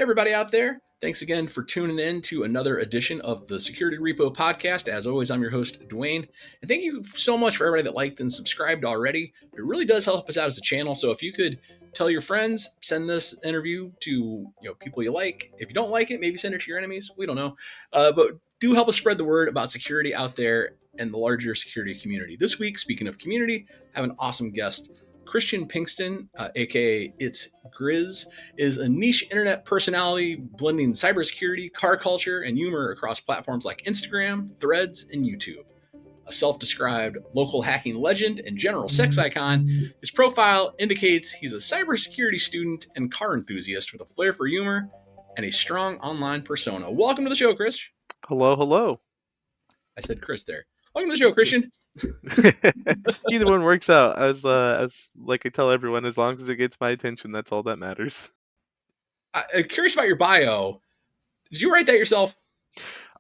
Hey, everybody out there. Thanks again for tuning in to another edition of the Security Repo Podcast. As always, I'm your host, Dwayne. And thank you so much for everybody that liked and subscribed already. It really does help us out as a channel. So if you could tell your friends, send this interview to people you like. If you don't like it, maybe send it to your enemies. We don't know. But do help us spread the word about security out there and the larger security community. This week, speaking of community, I have an awesome guest. Christian Pinkston, aka It's Grizz, is a niche internet personality blending cybersecurity, car culture, and humor across platforms like Instagram, Threads, and YouTube. A self-described local hacking legend and general sex icon, his profile indicates he's a cybersecurity student and car enthusiast with a flair for humor and a strong online persona. Welcome to the show, Chris. Hello, hello. I said Chris there. Welcome to the show, Christian. Either one works out. As like I tell everyone, as long as it gets my attention, that's all that matters. I'm curious about your bio. Did you write that yourself?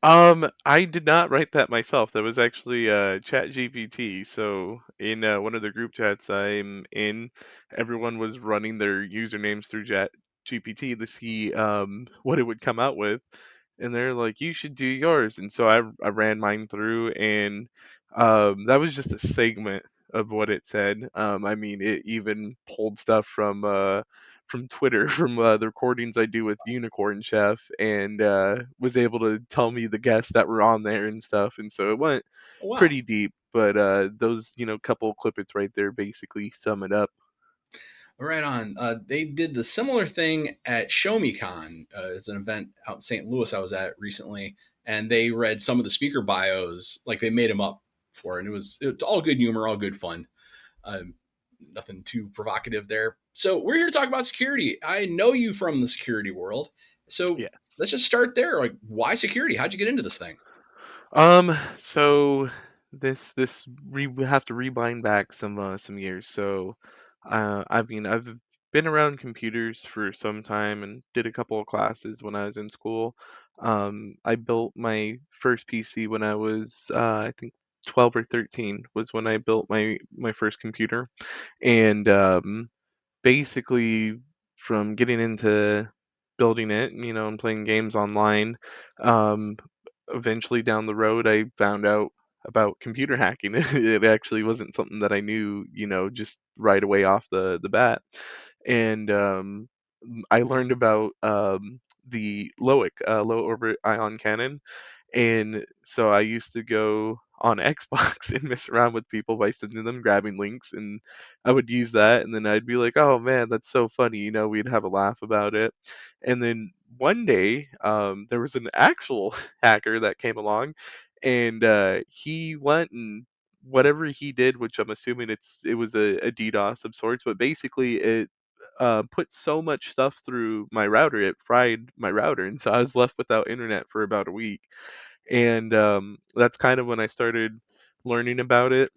I did not write that myself. That was actually Chat GPT. So in one of the group chats I'm in, everyone was running their usernames through Chat GPT to see what it would come out with, and they're like, "You should do yours." And so I ran mine through, and that was just a segment of what it said. I mean, it even pulled stuff from Twitter, from the recordings I do with Unicorn Chef, and was able to tell me the guests that were on there and stuff. And so it went Oh, wow. pretty deep. But those, couple clippets right there basically sum it up. Right on. They did the similar thing at ShowMeCon. It's an event out in St. Louis I was at recently, and they read some of the speaker bios, like they made them up for it. And it was all good humor, all good fun. Nothing too provocative there. So we're here to talk about security. I know you from the security world, so Yeah. let's just start there. Like, why security? How'd you get into this thing? So we have to rewind back some years. So, I mean, I've been around computers for some time and did a couple of classes when I was in school. I built my first PC when I was, I think 12 or 13 was when I built my first computer, and basically from getting into building it, and playing games online, um, eventually down the road, I found out about computer hacking. It actually wasn't something that I knew, just right away off the bat. And I learned about the LOIC, low orbit ion cannon, and so I used to go on Xbox and mess around with people by sending them grabbing links, and I would use that, and then I'd be like, "Oh man, that's so funny," we'd have a laugh about it. And then one day, there was an actual hacker that came along, and he went and whatever he did, which I'm assuming it was a DDoS of sorts, but basically it put so much stuff through my router, it fried my router, and so I was left without internet for about a week. And that's kind of when I started learning about it.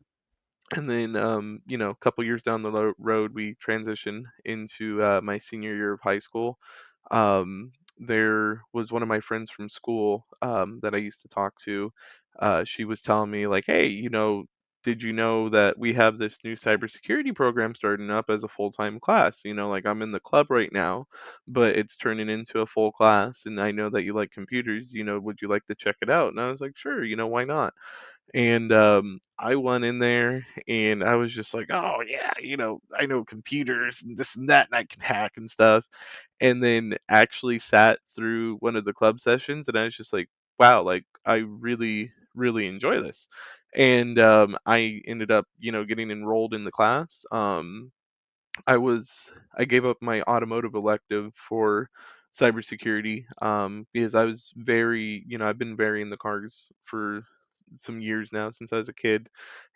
And then, a couple years down the road, we transitioned into my senior year of high school. There was one of my friends from school that I used to talk to. She was telling me, like, hey, did you know that we have this new cybersecurity program starting up as a full-time class? Like I'm in the club right now, but it's turning into a full class. And I know that you like computers, would you like to check it out? And I was like, sure, why not? And I went in there and I was just like, oh yeah, I know computers and this and that, and I can hack and stuff. And then actually sat through one of the club sessions, and I was just like, wow, like I really, really enjoy this. And I ended up, getting enrolled in the class. I gave up my automotive elective for cybersecurity, because I was very, I've been very in the cars for some years now since I was a kid,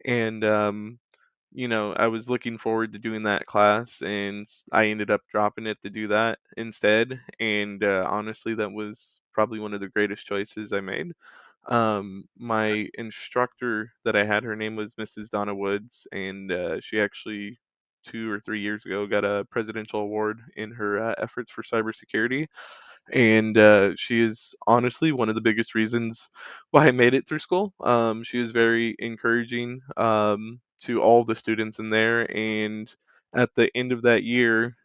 and I was looking forward to doing that class, and I ended up dropping it to do that instead. And honestly, that was probably one of the greatest choices I made. My instructor that I had, her name was Mrs. Donna Woods, and she actually 2 or 3 years ago got a presidential award in her efforts for cybersecurity. And she is honestly one of the biggest reasons why I made it through school. She was very encouraging to all the students in there, and at the end of that year,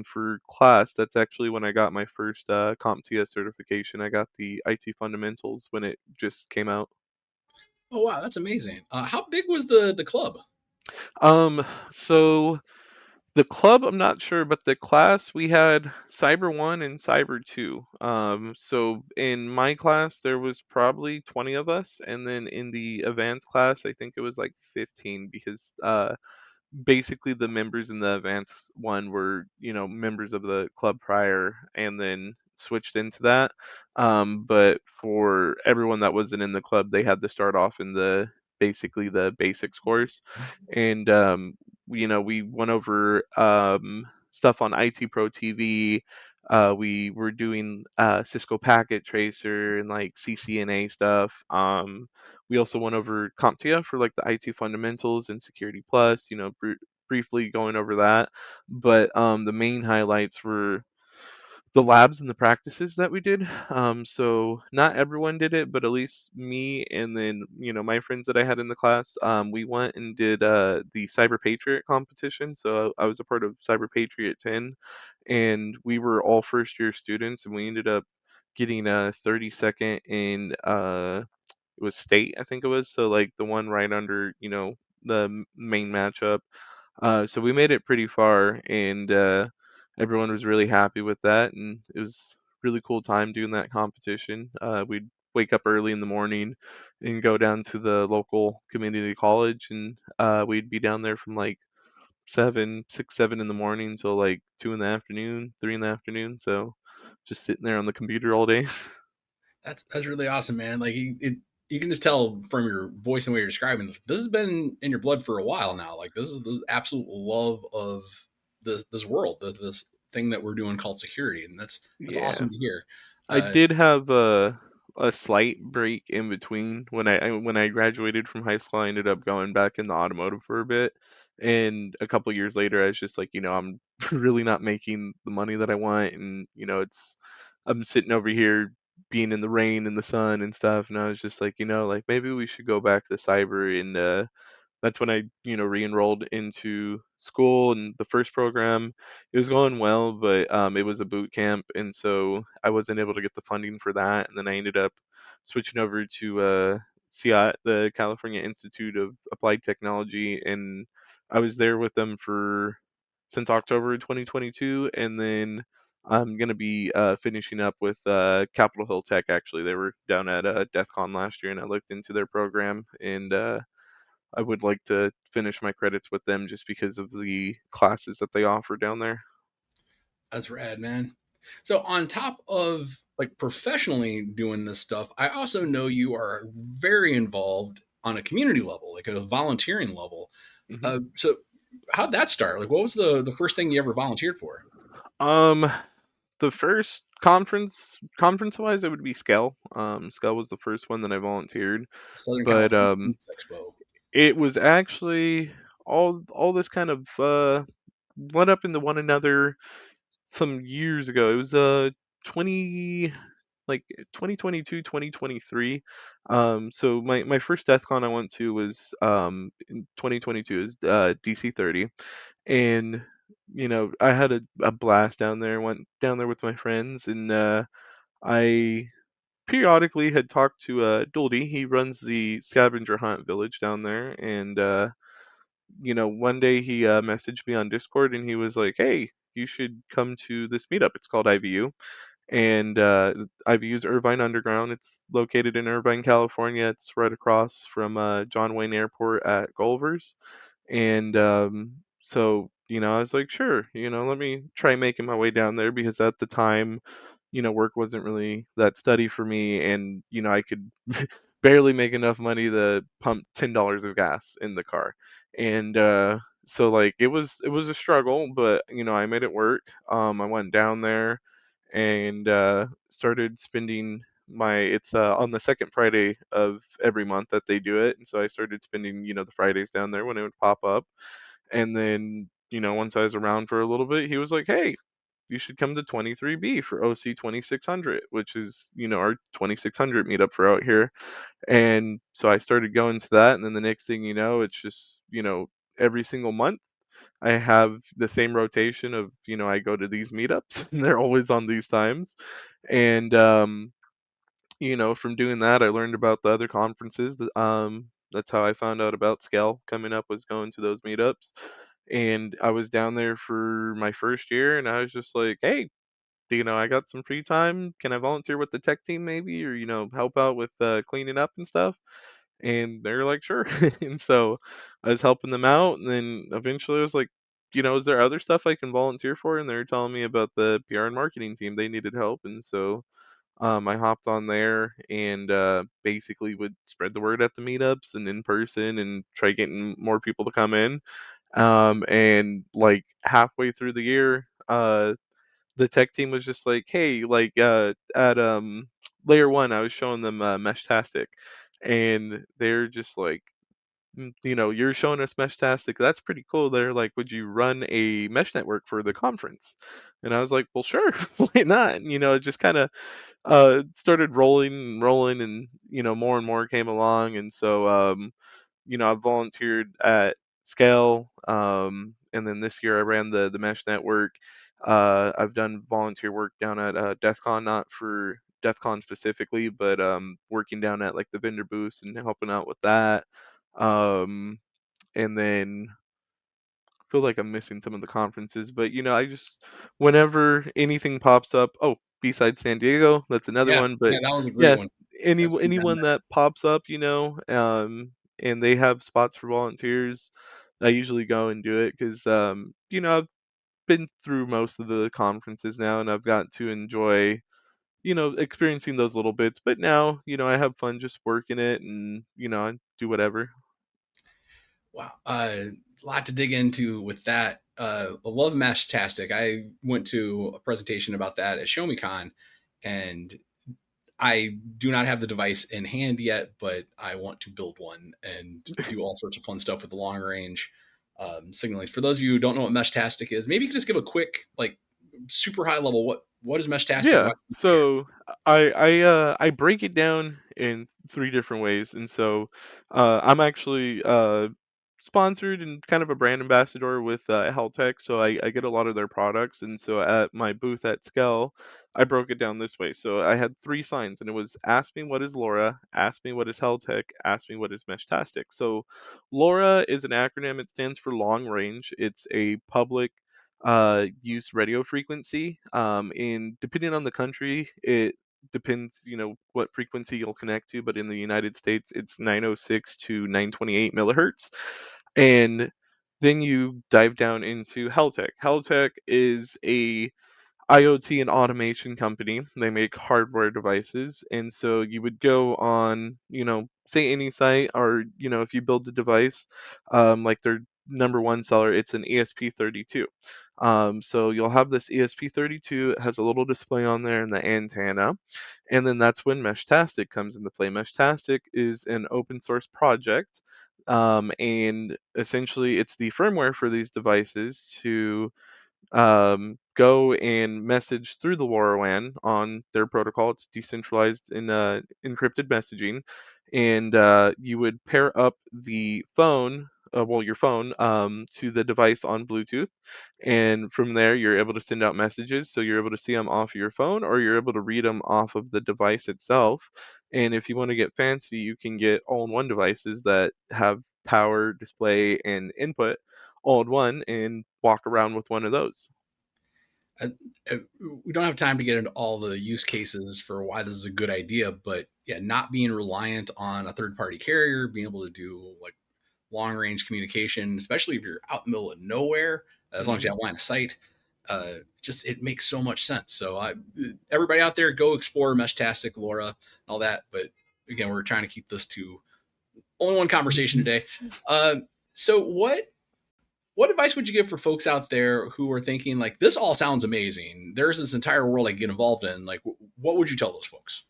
for class, that's actually when I got my first CompTIA certification. I got the IT fundamentals when it just came out. Oh wow, that's amazing. How big was the club? Um, so the club, I'm not sure, but the class we had Cyber 1 and Cyber 2. So in my class there was probably 20 of us, and then in the advanced class I think it was like 15, because basically the members in the advanced one were, members of the club prior and then switched into that. But for everyone that wasn't in the club, they had to start off in the basically the basics course. And we went over stuff on IT Pro TV. We were doing Cisco Packet Tracer and like CCNA stuff. We also went over CompTIA for like the IT fundamentals and Security Plus, briefly going over that. But the main highlights were the labs and the practices that we did. So not everyone did it, but at least me and then, my friends that I had in the class, we went and did the Cyber Patriot competition. So I was a part of Cyber Patriot 10, and we were all first year students, and we ended up getting a 32nd in it was state, I think it was. So like the one right under, the main matchup. So we made it pretty far, and everyone was really happy with that, and it was really cool time doing that competition. We'd wake up early in the morning and go down to the local community college, and we'd be down there from like 7 in the morning till like 2 in the afternoon, 3 in the afternoon. So just sitting there on the computer all day. That's really awesome, man. Like you can just tell from your voice and the way you're describing this has been in your blood for a while now. Like this absolute love of this world, this thing that we're doing called security, and that's Yeah. awesome to hear. I Uh, did have a slight break in between when I graduated from high school. I ended up going back in the automotive for a bit, and a couple years later, I was just like, I'm really not making the money that I want, and I'm sitting over here being in the rain and the sun and stuff, and I was just like, like maybe we should go back to cyber. And that's when I, re-enrolled into school, and the first program, it was going well, but it was a boot camp, and so I wasn't able to get the funding for that. And then I ended up switching over to CI, the California Institute of Applied Technology, and I was there with them for since October 2022, and then I'm gonna be finishing up with Capitol Hill Tech. Actually, they were down at DEF CON last year, and I looked into their program, and I would like to finish my credits with them just because of the classes that they offer down there. that's rad, man. So on top of like professionally doing this stuff, I also know you are very involved on a community level, like at a volunteering level. hmm So how'd that start? Like, what was the first thing you ever volunteered for? Um, the first conference wise, it would be Skell. Skell was the first one that I volunteered, Southern but California Boots Expo. it was actually all this kind of led up into one another some years ago. It was 20 like 2022, 2023. So my first death con I went to was in 2022, is DC 30. And I had a blast down there. Went down there with my friends, and I periodically had talked to Duldy. He runs the scavenger hunt village down there, and one day he messaged me on Discord, and he was like, "Hey, you should come to this meetup. It's called IVU." And IVU's Irvine Underground. It's located in Irvine, California. It's right across from John Wayne Airport at Gulliver's. And so, I was like, sure, let me try making my way down there, because at the time, work wasn't really that steady for me, and I could barely make enough money to pump $10 of gas in the car. And so like it was a struggle, but I made it work. I went down there and started spending my it's on the second Friday of every month that they do it, and so I started spending the Fridays down there when it would pop up. And then once I was around for a little bit, he was like, hey, you should come to 23B for OC 2600, which is our 2600 meetup for out here. And so I started going to that, and then the next thing you know, it's just every single month I have the same rotation of, I go to these meetups and they're always on these times. And from doing that, I learned about the other conferences. That's how I found out about Scale coming up, was going to those meetups. And I was down there for my first year, and I was just like, hey, I got some free time. Can I volunteer with the tech team maybe, or help out with cleaning up and stuff? And they're like, sure. And so I was helping them out, and then eventually I was like, is there other stuff I can volunteer for? And they were telling me about the PR and marketing team. They needed help, and so I hopped on there and basically would spread the word at the meetups and in person and try getting more people to come in. And like halfway through the year, the tech team was just like, "Hey, like at layer one, I was showing them Meshtastic, and they're just like, you're showing us Meshtastic. That's pretty cool." They're like, "Would you run a mesh network for the conference?" And I was like, "Well, sure, why not?" It just kind of started rolling and rolling, and more and more came along, and so I volunteered at Scale, and then this year I ran the mesh network. I've done volunteer work down at DEF CON, not for DEF CON specifically, but working down at like the vendor booths and helping out with that. Um, and then feel like I'm missing some of the conferences, but I just, whenever anything pops up, oh, besides San Diego, that's another Yeah, one. yeah, But that was a great yeah, one. I've seen that. anyone that pops up, and they have spots for volunteers, I usually go and do it because I've been through most of the conferences now, and I've got to enjoy experiencing those little bits. But now I have fun just working it, and I do whatever. Wow, a lot to dig into with that. I love Meshtastic. I went to a presentation about that at ShowMeCon, and I do not have the device in hand yet, but I want to build one and do all sorts of fun stuff with the long range signaling. For those of you who don't know what Meshtastic is, maybe you could just give a quick, like, super high level. What is Meshtastic? Yeah. Why do you care? So I break it down in three different ways, and so I'm actually sponsored and kind of a brand ambassador with Heltech, so I get a lot of their products, and so at my booth at Skell, I broke it down this way. So I had three signs, and it was ask me what is LoRa, ask me what is Heltech, ask me what is Meshtastic. So LoRa is an acronym. It stands for long range. It's a public use radio frequency. And depending on the country, it depends, what frequency you'll connect to. But in the United States, it's 906 to 928 megahertz. And then you dive down into Heltech. Heltech is a IoT and automation company. They make hardware devices. And so you would go on, say any site, or, if you build a device, like their number one seller, it's an ESP32. So you'll have this ESP32, it has a little display on there and the antenna. And then that's when Meshtastic comes into play. Meshtastic is an open source project. And essentially, it's the firmware for these devices to go and message through the LoRaWAN on their protocol. It's decentralized in encrypted messaging, and you would pair up the phone, your phone, to the device on Bluetooth, and from there you're able to send out messages. So you're able to see them off of your phone, or you're able to read them off of the device itself. And if you want to get fancy, you can get all-in-one devices that have power, display, and input all in one, and walk around with one of those. Uh, uh, we don't have time to get into all the use cases for why this is a good idea, but yeah, not being reliant on a third party carrier, being able to do like long range communication, especially if you're out in the middle of nowhere, as long as you Mhm. have line of sight, just it makes so much sense. So everybody out there, go explore Meshtastic, LoRa, and all that. But again, we're trying to keep this to only one conversation today. Uh, so what advice would you give for folks out there who are thinking like this all sounds amazing? There's this entire world I can get involved in. Like, what would you tell those folks?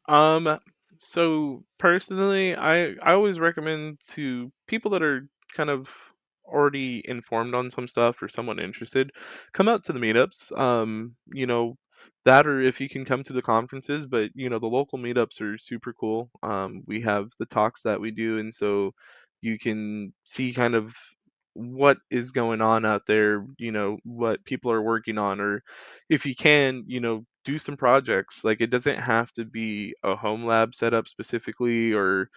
Um, so personally, I always recommend to people that are kind of already informed on some stuff or someone interested, come out to the meetups. That, or if you can come to the conferences, but the local meetups are super cool. We have the talks that we do, and so you can see kind of what is going on out there, what people are working on, or if you can, do some projects. Like, it doesn't have to be a home lab setup specifically, or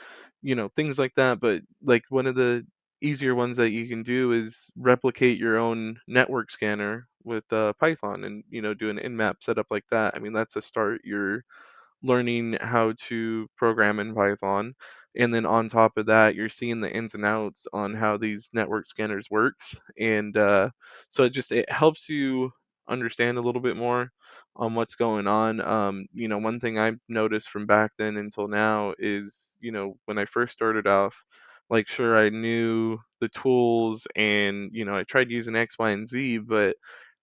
things like that, but like one of the easier ones that you can do is replicate your own network scanner with Python, and do an nmap setup like that. I mean, that's a start. You're learning how to program in Python. And then on top of that, you're seeing the ins and outs on how these network scanners works. And so it helps you understand a little bit more on what's going on. One thing I've noticed from back then until now is, when I first started off, like, sure, I knew the tools, and I tried using X, Y, and Z, but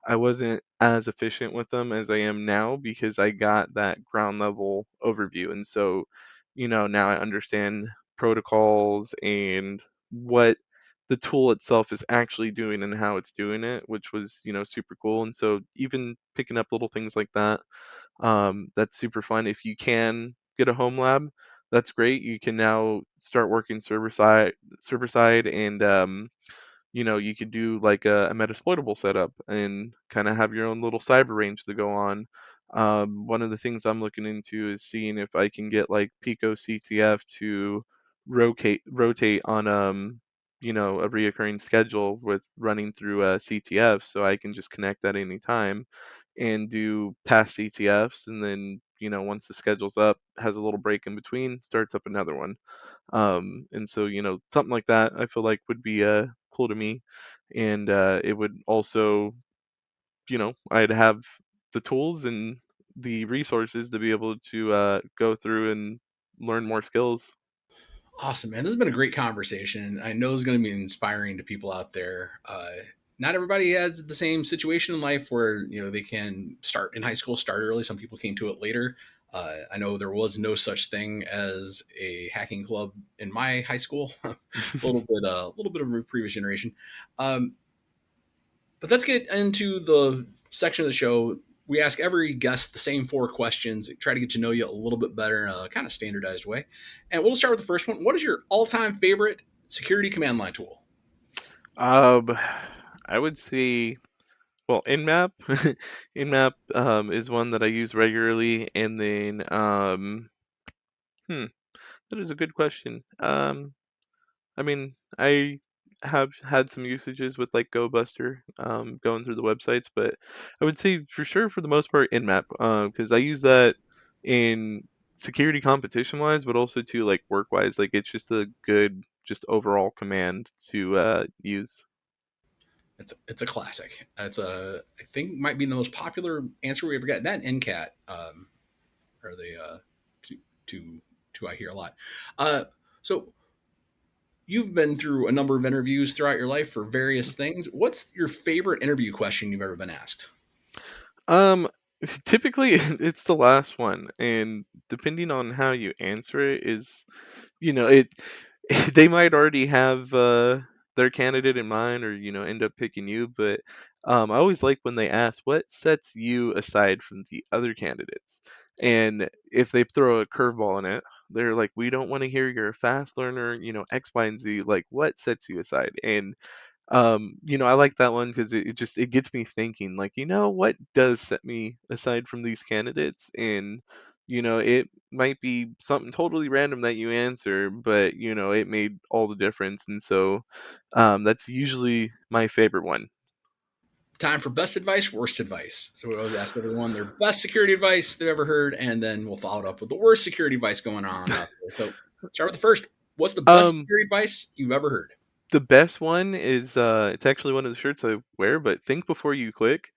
I wasn't as efficient with them as I am now because I got that ground level overview. And so, now I understand protocols and what the tool itself is actually doing and how it's doing it, which was, super cool. And so even picking up little things like that, that's super fun. If you can get a home lab, that's great. You can now start working server side, and you could do like a metasploitable setup and kind of have your own little cyber range to go on. One of the things I'm looking into is seeing if I can get like Pico CTF to rotate on a reoccurring schedule with running through CTF, so I can just connect at any time and do past CTFs, and then once the schedule's up, has a little break in between, starts up another one. And so, something like that I feel like would be cool to me. And it would also, I'd have the tools and the resources to be able to go through and learn more skills. Awesome, man. This has been a great conversation. I know it's going to be inspiring to people out there. Not everybody has the same situation in life where they can start in high school, start early. Some people came to it later. I know there was no such thing as a hacking club in my high school. A little bit of a previous generation. Um, but let's get into the section of the show. We ask every guest the same four questions, try to get to know you a little bit better in a kind of standardized way. And we'll start with the first one. What is your all time favorite security command line tool? um, I would say, well, nmap. Nmap is one that I use regularly. And then hmm, that is a good question. I mean, I have had some usages with like GoBuster, going through the websites, but I would say for sure, for the most part, Nmap, because I use that in security competition wise, but also to like work wise. Like, it's just a good, just overall command to use. It's a classic. It's a I think might be the most popular answer we ever got. That and NCAT are the two two two I hear a lot. So you've been through a number of interviews throughout your life for various things. What's your favorite interview question you've ever been asked? Um, Typically it's the last one, and depending on how you answer it is, it they might already have their candidate in mind, or end up picking you. But I always like when they ask what sets you aside from the other candidates, and if they throw a curveball in it, they're like, we don't want to hear you're a fast learner, X, Y, and Z. Like, what sets you aside? And I like that one because it gets me thinking, like, what does set me aside from these candidates? And it might be something totally random that you answer, but it made all the difference. And so that's usually my favorite one. Time for best advice, worst advice. So we always ask everyone their best security advice they've ever heard, and then we'll follow it up with the worst security advice going on out there. So start with the first. What's the best um security advice you've ever heard? the best one is it's actually one of the shirts I wear, but think before you click.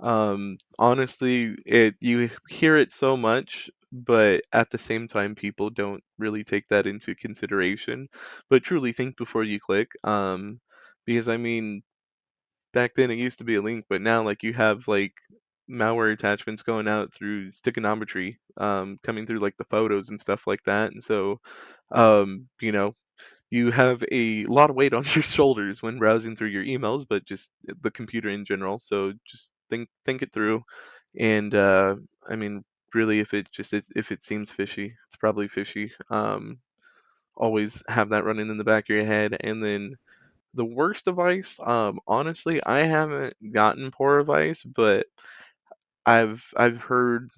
Honestly, you hear it so much, but at the same time people don't really take that into consideration. But truly think before you click. Because I mean, back then it used to be a link, but now like you have like malware attachments going out through stickinometry, coming through like the photos and stuff like that. And so um, you know, you have a lot of weight on your shoulders when browsing through your emails, but just the computer in general. So just think it through. And I mean, really, if it seems fishy, it's probably fishy. Always have that running in the back of your head. And then The worst advice, honestly, I haven't gotten poor advice, but I've heard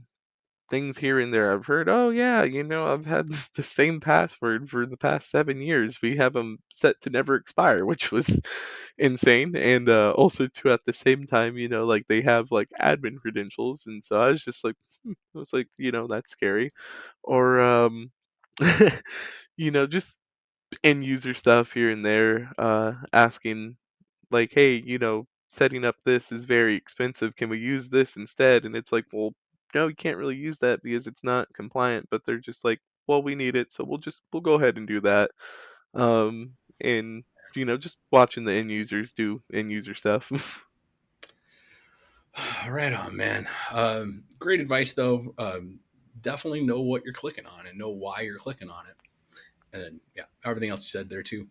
things here and there. I've heard, oh yeah, I've had the same password for the past 7 years. We have them set to never expire, which was insane. And also too, at the same time, like they have like admin credentials, and so I was just like, I was like, that's scary. Or just end user stuff here and there, asking like, hey, setting up this is very expensive. Can we use this instead? And it's like, well, no, you can't really use that because it's not compliant. But they're just like, well, we need it, so we'll go ahead and do that. And just watching the end users do end user stuff. Right on, man. Great advice, though. Definitely know what you're clicking on and know why you're clicking on it. And then, yeah, everything else you said there, too.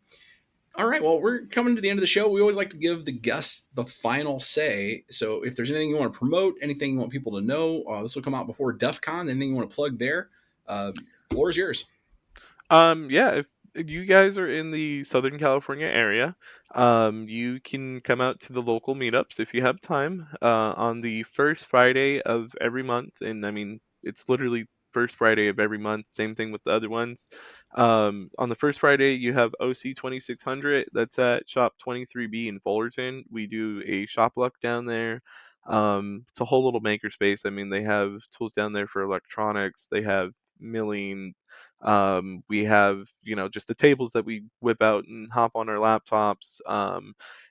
All right, well, we're coming to the end of the show. We always like to give the guests the final say. So if there's anything you want to promote, anything you want people to know, this will come out before DEF CON, anything you want to plug there, floor is yours. Yeah, if you guys are in the Southern California area, you can come out to the local meetups if you have time, on the first Friday of every month. And I mean, it's literally first Friday of every month. Same thing with the other ones. On the first Friday, you have OC 2600. That's at Shop 23B in Fullerton. We do a shop luck down there. It's a whole little makerspace. I mean, they have tools down there for electronics. They have milling. We have, just the tables that we whip out and hop on our laptops.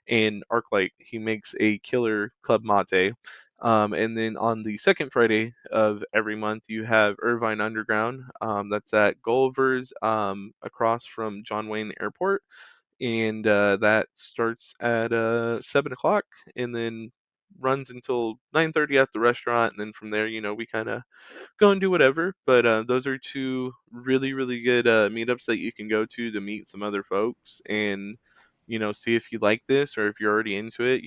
And Arclight, he makes a killer club mate. And then on the second Friday of every month, you have Irvine Underground. That's at Gulliver's, across from John Wayne Airport. And that starts at 7 o'clock, and then runs until 9:30 at the restaurant. And then from there, we kind of go and do whatever. But those are two really, really good meetups that you can go to meet some other folks and, see if you like this or if you're already into it,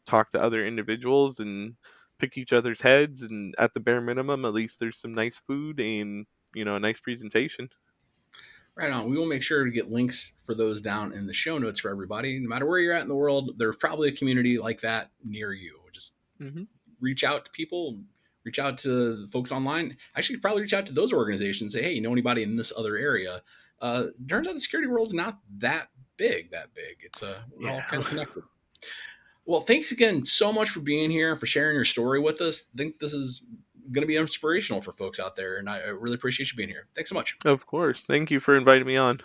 talk to other individuals and pick each other's heads. And at the bare minimum, at least there's some nice food and, a nice presentation. Right on. We will make sure to get links for those down in the show notes for everybody. No matter where you're at in the world, there's probably a community like that near you. Just Hmm. reach out to people, reach out to folks online. Actually, probably reach out to those organizations. Say, hey, you know anybody in this other area? Turns out the security world's not that big. That big. It's we're all Yeah. kind of connected. Well, thanks again so much for being here and for sharing your story with us. I think this is going to be inspirational for folks out there, and I really appreciate you being here. Thanks so much. Of course. Thank you for inviting me on.